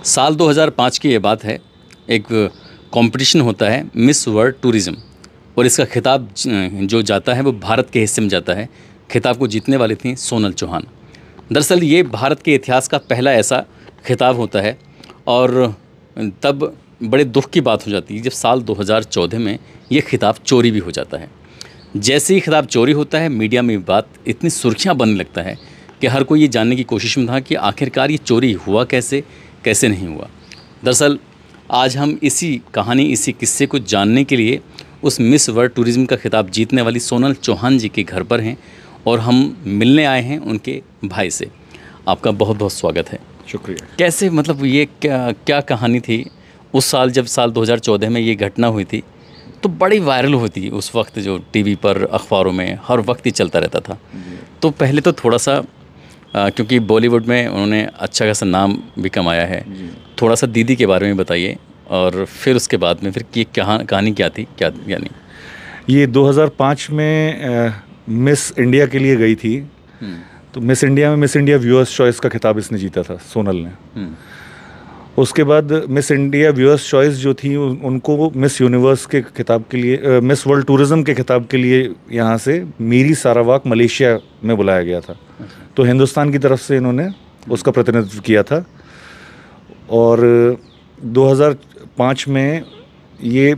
साल 2005 की ये बात है। एक कंपटीशन होता है मिस वर्ल्ड टूरिज़्म और इसका खिताब जो जाता है वो भारत के हिस्से में जाता है। खिताब को जीतने वाली थी सोनल चौहान। दरअसल ये भारत के इतिहास का पहला ऐसा खिताब होता है और तब बड़े दुख की बात हो जाती है जब साल 2014 में ये खिताब चोरी भी हो जाता है। जैसे ही खिताब चोरी होता है मीडिया में बात इतनी सुर्खियाँ बनने लगता है कि हर कोई ये जानने की कोशिश में था कि आखिरकार ये चोरी हुआ कैसे, कैसे नहीं हुआ। दरअसल आज हम इसी कहानी, इसी किस्से को जानने के लिए उस मिस वर्ल्ड टूरिज़्म का खिताब जीतने वाली सोनल चौहान जी के घर पर हैं और हम मिलने आए हैं उनके भाई से। आपका बहुत बहुत स्वागत है। शुक्रिया। कैसे, मतलब ये क्या कहानी थी उस साल जब साल 2014 में ये घटना हुई थी तो बड़ी वायरल हुई थी उस वक्त, जो टीवी पर, अखबारों में हर वक्त ही चलता रहता था। तो पहले तो थोड़ा सा क्योंकि बॉलीवुड में उन्होंने अच्छा खासा नाम भी कमाया है, थोड़ा सा दीदी के बारे में बताइए और फिर उसके बाद में फिर ये कहानी क्या थी, क्या यानी। ये 2005 में मिस इंडिया के लिए गई थी। तो मिस इंडिया में मिस इंडिया व्यूअर्स चॉइस का खिताब इसने जीता था, सोनल ने। उसके बाद मिस इंडिया व्यूअर्स चॉइस जो थी उनको मिस यूनिवर्स के खिताब के लिए, मिस वर्ल्ड टूरिज़्म के खिताब के लिए यहाँ से मीरी सारावाक मलेशिया में बुलाया गया था। तो हिंदुस्तान की तरफ से इन्होंने उसका प्रतिनिधित्व किया था। और 2005 में ये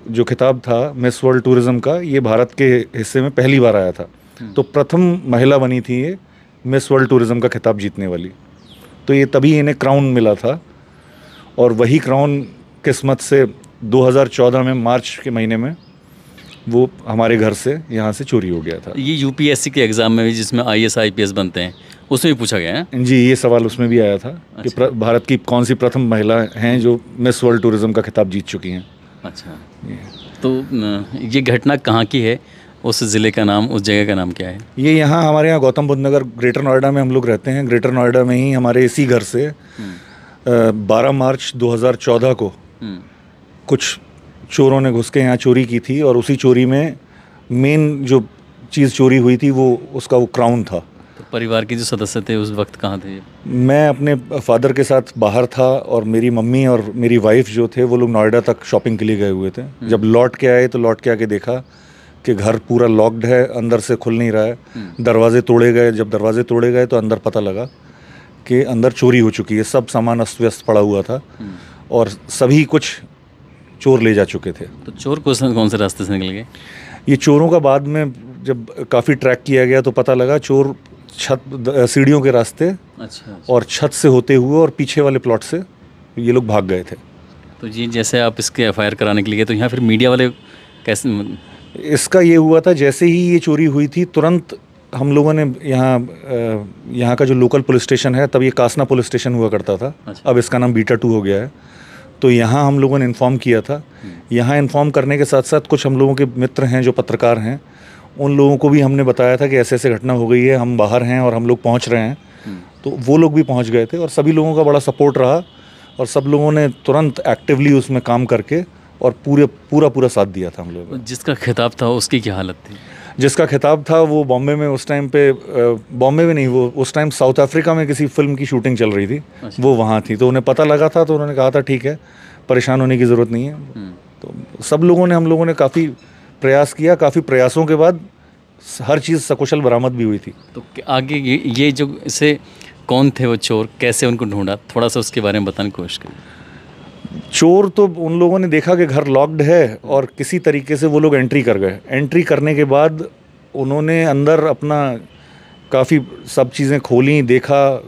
जो खिताब था मिस वर्ल्ड टूरिज़्म का, ये भारत के हिस्से में पहली बार आया था। तो प्रथम महिला बनी थी ये मिस वर्ल्ड टूरिज़्म का खिताब जीतने वाली। तो ये तभी इन्हें क्राउन मिला था और वही क्राउन किस्मत से 2014 में मार्च के महीने में वो हमारे घर से यहाँ से चोरी हो गया था। ये यूपीएससी के एग्ज़ाम में भी जिसमें आईएएस आईपीएस बनते हैं उसमें भी पूछा गया है जी, ये सवाल उसमें भी आया था। अच्छा। कि भारत की कौन सी प्रथम महिला हैं जो मिस वर्ल्ड टूरिज़्म का खिताब जीत चुकी हैं। अच्छा, तो ये घटना कहाँ की है, उस ज़िले का नाम, उस जगह का नाम क्या है? ये यहाँ हमारे यहाँ गौतम बुद्ध नगर, ग्रेटर नोएडा में हम लोग रहते हैं। ग्रेटर नोएडा में ही हमारे इसी घर से 12 मार्च 2014 को कुछ चोरों ने घुस के यहाँ चोरी की थी और उसी चोरी में मेन जो चीज़ चोरी हुई थी वो उसका वो क्राउन था। तो परिवार के जो सदस्य थे उस वक्त कहाँ थे? मैं अपने फादर के साथ बाहर था और मेरी मम्मी और मेरी वाइफ जो थे वो लोग नोएडा तक शॉपिंग के लिए गए हुए थे। जब लौट के आए तो लौट के आके देखा कि घर पूरा लॉक्ड है, अंदर से खुल नहीं रहा है। दरवाजे तोड़े गए। जब दरवाजे तोड़े गए तो अंदर पता लगा कि अंदर चोरी हो चुकी है। सब सामान अस्त व्यस्त पड़ा हुआ था और सभी कुछ चोर ले जा चुके थे। तो चोर कौन से रास्ते से निकल गए? ये चोरों का बाद में जब काफ़ी ट्रैक किया गया तो पता लगा चोर सीढ़ियों के रास्ते अच्छा। और छत से होते हुए और पीछे वाले प्लॉट से ये लोग भाग गए थे। तो ये जैसे आप इसके एफआईआर कराने के लिए गए तो यहाँ फिर मीडिया वाले कैसे? इसका ये हुआ था जैसे ही ये चोरी हुई थी तुरंत हम लोगों ने यहाँ का जो लोकल पुलिस स्टेशन है, तब ये कासना पुलिस स्टेशन हुआ करता था। अच्छा। अब इसका नाम बीटा 2 हो गया है। तो यहाँ हम लोगों ने इन्फॉर्म किया था। यहाँ इन्फॉर्म करने के साथ साथ कुछ हम लोगों के मित्र हैं जो पत्रकार हैं, उन लोगों को भी हमने बताया था कि ऐसे ऐसे घटना हो गई है, हम बाहर हैं और हम लोग पहुँच रहे हैं। तो वो लोग भी पहुँच गए थे और सभी लोगों का बड़ा सपोर्ट रहा और सब लोगों ने तुरंत एक्टिवली उसमें काम करके और पूरा साथ दिया था हम लोगों को। जिसका खिताब था उसकी क्या हालत थी? जिसका खिताब था वो बॉम्बे में उस टाइम पे, बॉम्बे में नहीं, वो उस टाइम साउथ अफ्रीका में किसी फिल्म की शूटिंग चल रही थी। अच्छा। वो वहाँ थी तो उन्हें पता लगा था तो उन्होंने कहा था ठीक है, परेशान होने की ज़रूरत नहीं है। तो सब लोगों ने, हम लोगों ने काफ़ी प्रयास किया। काफ़ी प्रयासों के बाद हर चीज़ सकुशल बरामद भी हुई थी। तो आगे ये जो इसे कौन थे वो चोर, कैसे उनको ढूंढा, थोड़ा सा उसके बारे में बताने की कोशिश करिए। चोर तो उन लोगों ने देखा कि घर लॉक्ड है और किसी तरीके से वो लोग एंट्री कर गए। एंट्री करने के बाद उन्होंने अंदर अपना काफ़ी सब चीज़ें खोली, देखा।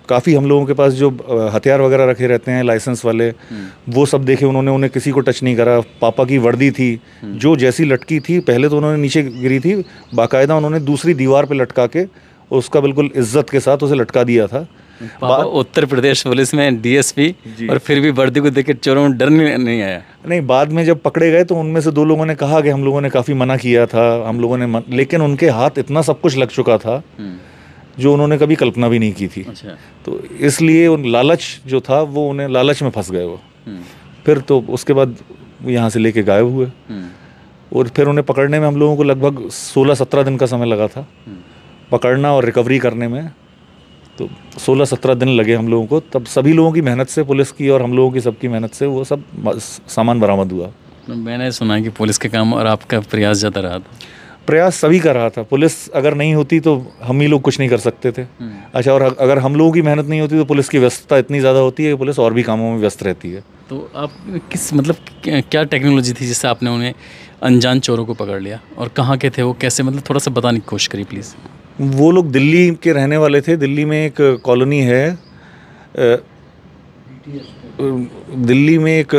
काफ़ी हम लोगों के पास जो हथियार वगैरह रखे रहते हैं लाइसेंस वाले, वो सब देखे उन्होंने। उन्हें किसी को टच नहीं करा। पापा की वर्दी थी जो जैसी लटकी थी, पहले तो उन्होंने नीचे गिरी थी, बाकायदा उन्होंने दूसरी दीवार पे लटका के उसका बिल्कुल इज्जत के साथ उसे लटका दिया था। उत्तर प्रदेश पुलिस में डीएसपी, और फिर भी वर्दी को देख के चोरों में डर नहीं आया? नहीं, बाद में जब पकड़े गए तो उनमें से 2 लोगों ने कहा कि हम लोगों ने काफ़ी मना किया था, हम लोगों ने लेकिन उनके हाथ इतना सब कुछ लग चुका था जो उन्होंने कभी कल्पना भी नहीं की थी। अच्छा। तो इसलिए उन लालच जो था वो, उन्हें लालच में फंस गए वो। फिर तो उसके बाद यहाँ से लेके गायब हुए और फिर उन्हें पकड़ने में हम लोगों को लगभग 16-17 दिन का समय लगा था, पकड़ना और रिकवरी करने में। तो 16-17 दिन लगे हम लोगों को, तब सभी लोगों की मेहनत से, पुलिस की और हम लोगों की सबकी मेहनत से वो सब सामान बरामद हुआ। मैंने सुना है कि पुलिस के काम और आपका प्रयास ज़्यादा रहा था। प्रयास सभी कर रहा था, पुलिस अगर नहीं होती तो हम ही लोग कुछ नहीं कर सकते थे। अच्छा, और अगर हम लोगों की मेहनत नहीं होती तो पुलिस की व्यस्तता इतनी ज़्यादा होती है कि पुलिस और भी कामों में व्यस्त रहती है। तो आप किस मतलब क्या टेक्नोलॉजी थी जिससे आपने उन्हें अनजान चोरों को पकड़ लिया, और कहाँ के थे वो, कैसे, मतलब थोड़ा सा बताने की कोशिश करिए प्लीज़। वो लोग दिल्ली के रहने वाले थे। दिल्ली में एक कॉलोनी है, दिल्ली में एक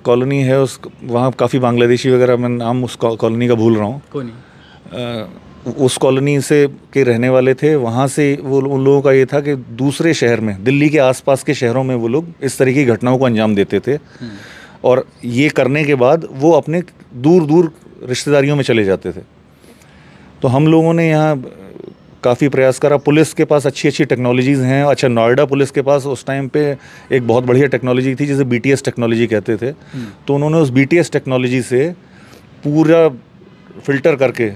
कॉलोनी है, उस वहाँ काफ़ी बांग्लादेशी वगैरह, मैं नाम उस कॉलोनी का भूल रहा हूँ। कोई नहीं। उस कॉलोनी से के रहने वाले थे। वहाँ से वो उन लोगों का ये था कि दूसरे शहर में, दिल्ली के आसपास के शहरों में वो लोग इस तरह की घटनाओं को अंजाम देते थे, और ये करने के बाद वो अपने दूर दूर रिश्तेदारियों में चले जाते थे। तो हम लोगों ने यहाँ काफ़ी प्रयास करा। पुलिस के पास अच्छी अच्छी टेक्नोलॉजीज़ हैं। अच्छा, नोएडा पुलिस के पास उस टाइम पे एक बहुत बढ़िया टेक्नोलॉजी थी जिसे BTS टेक्नोलॉजी कहते थे। तो उन्होंने उस BTS टेक्नोलॉजी से पूरा फिल्टर करके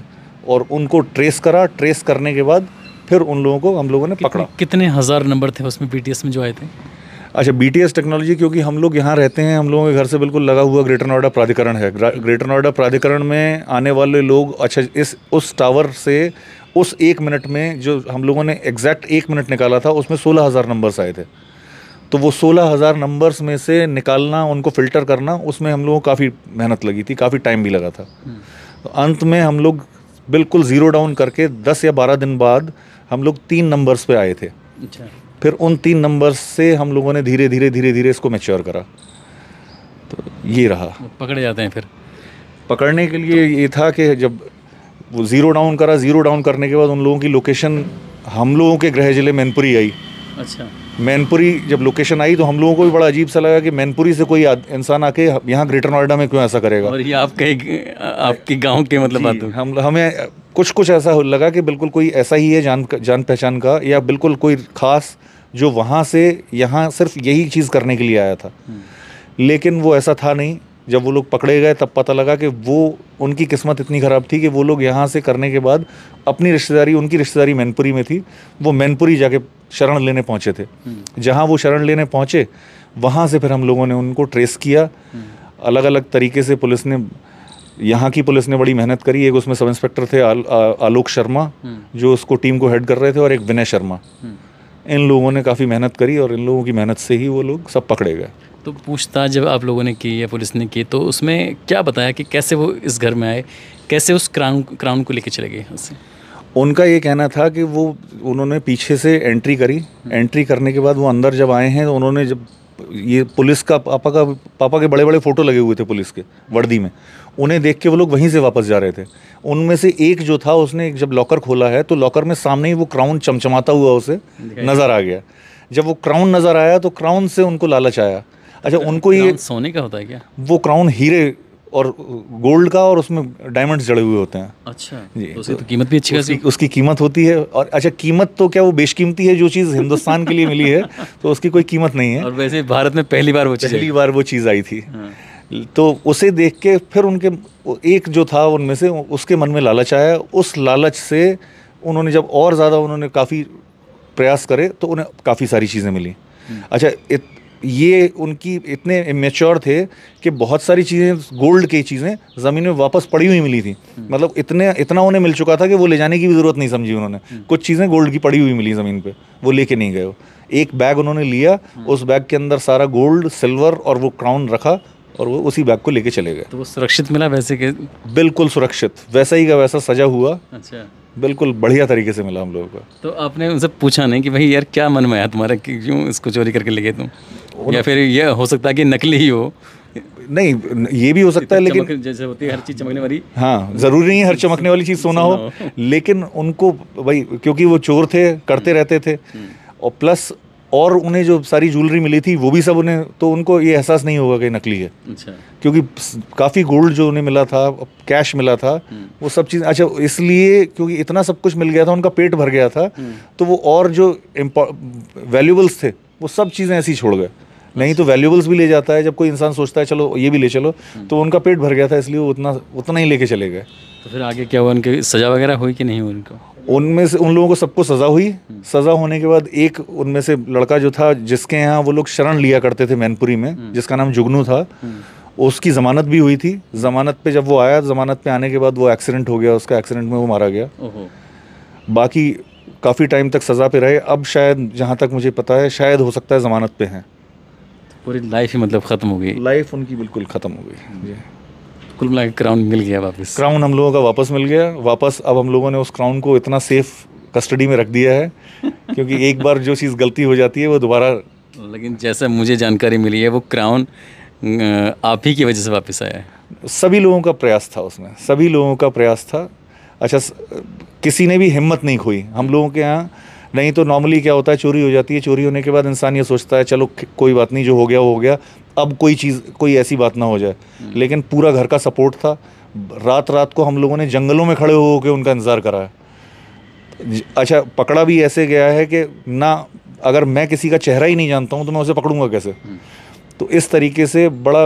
और उनको ट्रेस करा। ट्रेस करने के बाद फिर उन लोगों को हम लोगों ने पकड़ा। कितने हज़ार नंबर थे उसमें BTS में जो आए थे? अच्छा, BTS टेक्नोलॉजी, क्योंकि हम लोग यहाँ रहते हैं, हम लोगों के घर से बिल्कुल लगा हुआ ग्रेटर नोएडा प्राधिकरण है। ग्रेटर नोएडा प्राधिकरण में आने वाले लोग, अच्छा, उस टावर से उस 1 मिनट में जो हम लोगों ने एग्जैक्ट 1 मिनट निकाला था, उसमें 16,000 नंबर्स आए थे। तो वो 16,000 नंबर्स में से निकालना, उनको फ़िल्टर करना, उसमें हम लोगों को काफ़ी मेहनत लगी थी, काफ़ी टाइम भी लगा था। तो अंत में हम लोग बिल्कुल ज़ीरो डाउन करके 10 या 12 दिन बाद हम लोग 3 नंबर्स पे आए थे। अच्छा। फिर उन 3 नंबर्स से हम लोगों ने धीरे धीरे इसको मैच्योर करा। तो ये रहा। पकड़े जाते हैं फिर? पकड़ने के लिए ये था कि जब वो ज़ीरो डाउन करा, ज़ीरो डाउन करने के बाद उन लोगों की लोकेशन हम लोगों के गृह जिले मैनपुरी आई। अच्छा। मैनपुरी जब लोकेशन आई तो हम लोगों को भी बड़ा अजीब सा लगा कि मैनपुरी से कोई इंसान आके यहाँ ग्रेटर नोएडा में क्यों ऐसा करेगा। और ये आपके गांव के मतलब बात हो। हमें कुछ ऐसा लगा कि बिल्कुल कोई ऐसा ही है जान पहचान का, या बिल्कुल कोई ख़ास जो वहाँ से यहाँ सिर्फ यही चीज़ करने के लिए आया था। लेकिन वो ऐसा था नहीं। जब वो लोग पकड़े गए तब पता लगा कि वो, उनकी किस्मत इतनी ख़राब थी कि वो लोग यहाँ से करने के बाद अपनी रिश्तेदारी, उनकी रिश्तेदारी मैनपुरी में थी, वो मैनपुरी जाके शरण लेने पहुँचे थे। जहाँ वो शरण लेने पहुँचे, वहाँ से फिर हम लोगों ने उनको ट्रेस किया। अलग अलग तरीके से पुलिस ने, यहाँ की पुलिस ने बड़ी मेहनत करी। एक उसमें सब इंस्पेक्टर थे आलोक शर्मा, जो उसको टीम को हेड कर रहे थे, और एक विनय शर्मा। इन लोगों ने काफ़ी मेहनत करी और इन लोगों की मेहनत से ही वो लोग सब पकड़े गए। तो पूछताछ जब आप लोगों ने की या पुलिस ने की, तो उसमें क्या बताया कि कैसे वो इस घर में आए, कैसे उस क्राउन को लेके चले गए उससे? उनका ये कहना था कि उन्होंने पीछे से एंट्री करी। एंट्री करने के बाद वो अंदर जब आए हैं तो उन्होंने, जब ये पुलिस का पापा के बड़े बड़े फ़ोटो लगे हुए थे पुलिस के वर्दी में, उन्हें देख के वो लोग वहीं से वापस जा रहे थे। उनमें से एक जो था, उसने जब लॉकर खोला है तो लॉकर में सामने ही वो क्राउन चमचमाता हुआ उसे नज़र आ गया। जब वो क्राउन नज़र आया तो क्राउन से उनको लालच आया। अच्छा, उनको ये सोने का होता है क्या? वो क्राउन हीरे और गोल्ड का, और उसमें डायमंड्स जड़े हुए होते हैं। अच्छा जी। तो उसकी तो कीमत भी अच्छी है। उसकी कीमत होती है। और अच्छा, कीमत तो क्या, वो बेशकीमती है। जो चीज़ हिंदुस्तान के लिए मिली है तो उसकी कोई कीमत नहीं है। और वैसे भारत में पहली बार वो चीज़ आई थी। तो उसे देख के फिर उनके एक जो था उनमें से, उसके मन में लालच आया। उस लालच से उन्होंने जब और ज़्यादा उन्होंने काफ़ी प्रयास करे तो उन्हें काफ़ी सारी चीज़ें मिली। अच्छा, ये उनकी इतने इमेच्योर थे कि बहुत सारी चीज़ें, गोल्ड की चीज़ें ज़मीन में वापस पड़ी हुई मिली थी। मतलब इतना उन्हें मिल चुका था कि वो ले जाने की भी ज़रूरत नहीं समझी उन्होंने। कुछ चीज़ें गोल्ड की पड़ी हुई मिली ज़मीन पे, वो लेके नहीं गए। एक बैग उन्होंने लिया, उस बैग के अंदर सारा गोल्ड, सिल्वर और वो क्राउन रखा, और वो उसी बैग को लेके चले गए। तो वो सुरक्षित मिला वैसे के? बिल्कुल सुरक्षित, वैसा ही का वैसा सजा हुआ। अच्छा, बिल्कुल बढ़िया तरीके से मिला हम लोगों को। तो आपने उनसे पूछा नहीं कि भाई यार क्या मन में आया तुम्हारा कि क्यों इसको चोरी करके ले गए तुम, या फिर ये हो सकता है कि नकली ही हो? नहीं, ये भी हो सकता है, लेकिन जैसे होती है हर चीज़ चमकने वाली। हाँ, ज़रूरी नहीं है हर चमकने वाली चीज़ सोना हो। लेकिन उनको भाई, क्योंकि वो चोर थे, करते रहते थे, और प्लस और उन्हें जो सारी ज्वेलरी मिली थी वो भी सब उन्हें, तो उनको ये एहसास नहीं होगा कि नकली है। अच्छा। क्योंकि काफ़ी गोल्ड जो उन्हें मिला था, कैश मिला था, वो सब चीज़। अच्छा, इसलिए क्योंकि इतना सब कुछ मिल गया था, उनका पेट भर गया था, तो वो और जो वैल्यूबल्स थे वो सब चीज़ें ऐसी छोड़ गए। नहीं तो वैल्यूबल्स भी ले जाता है, जब कोई इंसान सोचता है चलो ये भी ले चलो, तो उनका पेट भर गया था, इसलिए वो उतना ही लेके चले गए। तो फिर आगे क्या हुआ? उनकी सज़ा वगैरह हुई कि नहीं हुई उनको? उनमें से उन लोगों को सबको सज़ा हुई। सज़ा होने के बाद एक उनमें से लड़का जो था, जिसके यहाँ वो लोग शरण लिया करते थे मैनपुरी में, जिसका नाम जुगनू था, उसकी ज़मानत भी हुई थी। ज़मानत पे जब वो आया, ज़मानत पे आने के बाद वो एक्सीडेंट हो गया, उसका एक्सीडेंट में वो मारा गया। बाकी काफ़ी टाइम तक सज़ा पे रहे। अब शायद, जहाँ तक मुझे पता है, शायद हो सकता है ज़मानत पे हैं। पूरी लाइफ ही मतलब ख़त्म हो गई। लाइफ उनकी बिल्कुल ख़त्म हो गई। कुल मिला के क्राउन मिल गया वापस। क्राउन हम लोगों का वापस मिल गया। वापस अब हम लोगों ने उस क्राउन को इतना सेफ कस्टडी में रख दिया है क्योंकि एक बार जो चीज़ गलती हो जाती है वो दोबारा। लेकिन जैसा मुझे जानकारी मिली है, वो क्राउन आप ही की वजह से वापस आया है। सभी लोगों का प्रयास था उसमें, सभी लोगों का प्रयास था। अच्छा, किसी ने भी हिम्मत नहीं खोई हम लोगों के यहाँ। नहीं तो नॉर्मली क्या होता है, चोरी हो जाती है, चोरी होने के बाद इंसान ये सोचता है चलो कोई बात नहीं, जो हो गया वो हो गया, अब कोई ऐसी बात ना हो जाए। लेकिन पूरा घर का सपोर्ट था। रात रात को हम लोगों ने जंगलों में खड़े हो के उनका इंतज़ार करा है। अच्छा, पकड़ा भी ऐसे गया है कि ना, अगर मैं किसी का चेहरा ही नहीं जानता हूँ तो मैं उसे पकड़ूंगा कैसे। तो इस तरीके से बड़ा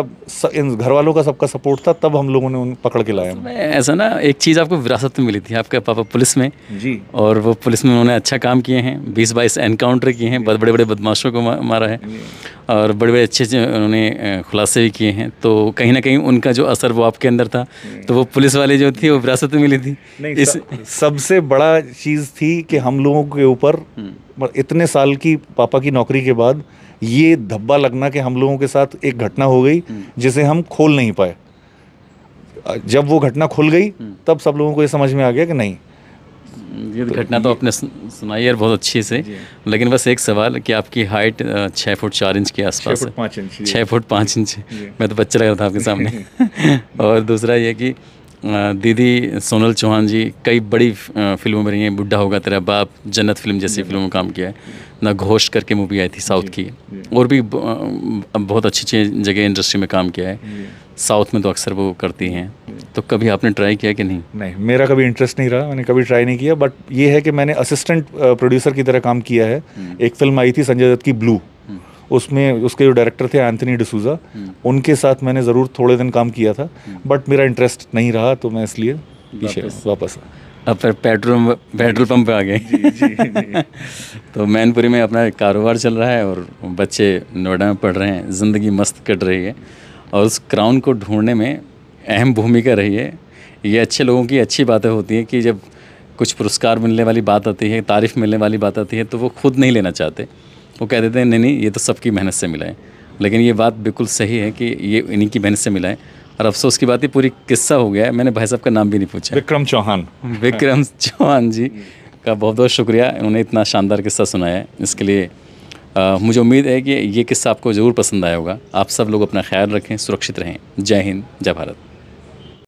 इन घर वालों का सबका सपोर्ट था, तब हम लोगों ने उन पकड़ के लाया। ऐसा ना, एक चीज़ आपको विरासत में मिली थी, आपके पापा पुलिस में जी, और वो पुलिस में उन्होंने अच्छा काम किए हैं, 20-22 एनकाउंटर किए हैं, बड़े बड़े बदमाशों को मारा है और बड़े बड़े अच्छे उन्होंने खुलासे भी किए हैं। तो कहीं ना कहीं उनका जो असर वो आपके अंदर था, तो वो पुलिस वाले जो थी वो विरासत में मिली थी। नहीं, सबसे बड़ा चीज़ थी कि हम लोगों के ऊपर इतने साल की पापा की नौकरी के बाद ये धब्बा लगना कि हम लोगों के साथ एक घटना हो गई जिसे हम खोल नहीं पाए। जब वो घटना खुल गई तब सब लोगों को ये समझ में आ गया कि नहीं, ये घटना तो आपने सुनाई है बहुत अच्छी से। लेकिन बस एक सवाल कि आपकी हाइट 6 फुट 4 इंच के आसपास है। 6 फुट 5 इंच। 6 foot 5 inch. मैं तो बच्चा लग रहा था आपके सामने। और दूसरा ये कि दीदी सोनल चौहान जी कई बड़ी फिल्मों में रही हैं। बुढ़ा होगा तेरा बाप, जन्नत फिल्म जैसी फिल्मों में काम किया है ना, घोष करके मूवी आई थी साउथ की, और भी बहुत अच्छी अच्छी जगह इंडस्ट्री में काम किया है। साउथ में तो अक्सर वो करती हैं। तो कभी आपने ट्राई किया कि नहीं? नहीं, मेरा कभी इंटरेस्ट नहीं रहा, मैंने कभी ट्राई नहीं किया। बट ये है कि मैंने असिस्टेंट प्रोड्यूसर की तरह काम किया है। एक फिल्म आई थी संजय दत्त की, ब्लू, उसमें उसके जो डायरेक्टर थे एंथनी डिसूजा, उनके साथ मैंने ज़रूर थोड़े दिन काम किया था। बट मेरा इंटरेस्ट नहीं रहा, तो मैं इसलिए पीछे वापस अब फिर पेट्रोल पंप पे आ गए। जी। तो मैनपुरी में अपना कारोबार चल रहा है और बच्चे नोएडा में पढ़ रहे हैं, ज़िंदगी मस्त कट रही है। और उस क्राउन को ढूंढने में अहम भूमिका रही है। ये अच्छे लोगों की अच्छी बातें होती हैं कि जब कुछ पुरस्कार मिलने वाली बात आती है, तारीफ़ मिलने वाली बात आती है, तो वो खुद नहीं लेना चाहते। वो कह देते हैं नहीं ये तो सबकी मेहनत से मिला है। लेकिन ये बात बिल्कुल सही है कि ये इन्हीं की मेहनत से मिला है। और अफसोस की बात है, पूरी किस्सा हो गया है। मैंने भाई साहब का नाम भी नहीं पूछा। विक्रम चौहान। विक्रम चौहान जी का बहुत बहुत शुक्रिया, उन्होंने इतना शानदार किस्सा सुनाया है। इसके लिए मुझे उम्मीद है कि ये किस्सा आपको ज़रूर पसंद आया होगा। आप सब लोग अपना ख्याल रखें, सुरक्षित रहें। जय हिंद, जय भारत।